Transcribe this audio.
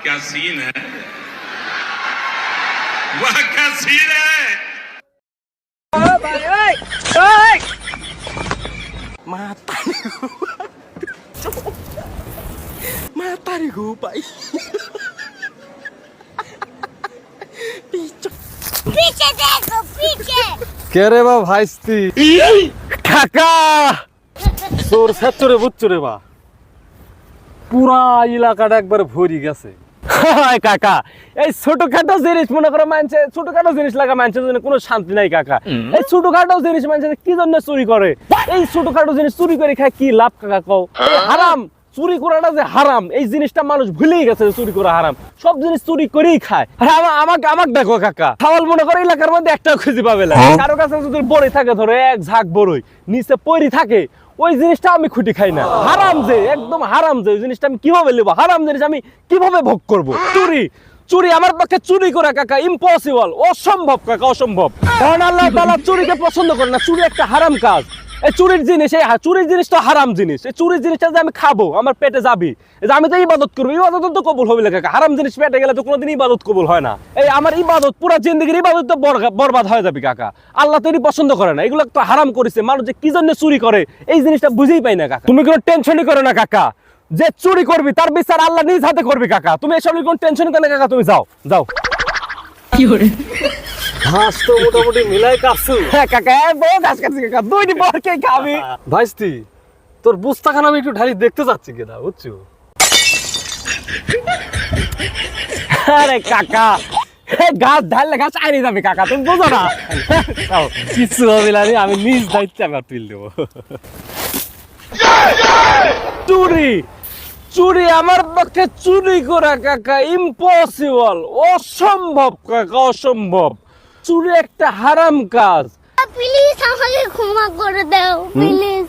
क्या सीन है वाह क्या सीन है Matari gupai. पीछे देखो पीछे কে রে বা ভাইস্তি কাকা তোর সেচরে বুচ্চরে বা পুরা এলাকাটা একবার ভরি গেছে হায় কাকা এই ছোটখাটো জিনিস মনে করো মানছে ছোটখাটো জিনিস লাগা মানুষের জন্য কোনো শান্তি নাই কাকা এই ছোটখাটো জিনিস মানুষ কি জন্য চুরি করে এই ছোটখাটো জিনিস চুরি করে খায় কি লাভ কাকা কও হারাম চুরি করাটা যে হারাম এই জিনিসটা মানুষ ভুলেই গেছে চুরি করা হারাম সব জিনিস চুরি করেই খায় আমাকে দেখো কাকা খাওয়াল মনে করে এলাকার মধ্যে একটা খুঁজে পাবে না কারো কাছে যদি বড়ই থাকে ধরো এক ঝাঁক বড়ই নিচে পড়ি থাকে ওই জিনিসটা আমি খুঁটি খাই না হারাম যে একদম হারাম যে ওই জিনিসটা আমি কিভাবে নেবো হারাম জিনিস আমি কিভাবে ভোগ করব চুরি আমার পক্ষে চুরি করা কাকা ইম্পসিবল অসম্ভব কাকা অসম্ভব কারণ আল্লাহ তাআলা চুরিকে পছন্দ করে না চুরি একটা হারাম কাজ এই চুরির জিনিস তো হারাম জিনিস এই চুরির জিনিসটা যে আমি খাবো আমার পেটে যাবি আমি তো ইবাদত করবো ইবাদত তো কবুল হবে না কাকা হারাম জিনিস পেটে গেলে তো কোনোদিন ইবাদত কবুল হয় না এই আমার ইবাদত পুরো জিন্দেগির ইবাদত তো বরবাদ হয়ে যাবে কাকা আল্লাহ তো এটি পছন্দ করে না এগুলো তো হারাম করেছে মানুষ যে কি জন্য চুরি করে এই জিনিসটা বুঝেই পাই না কাকা তুমি কোনো টেনশনই করো না কাকা যে চুরি করবি তার বিচার আল্লাহ নিজ হাতে করবি কাকা তুমি এসব কোনো টেনশন করে না কাকা তুমি যাও কি করে ঘাস তো মোটামুটি মিলাই কাটছু হ্যাঁ কাকা বড় ঘাস কাটছি কাকা দুই দিন পর কে খাবি ভাইস্তি তোর বুস্তাখানা আমি একটু ঢালি দেখতে যাচ্ছি কেনা বুঝছো আরে কাকা গাছ ঢাললে গাছ আইরে যাবে কাকা তুমি বুঝো না কিছু হবে না আমি নিজ দায়িত্বে আবার তুল দেবো চুরি আমার পক্ষে চুরি করা কাকা ইম্পসিবল অসম্ভব কাকা অসম্ভব চুরি একটা হারাম কাজ প্লিজ আমাকে ক্ষমা করে দাও প্লিজ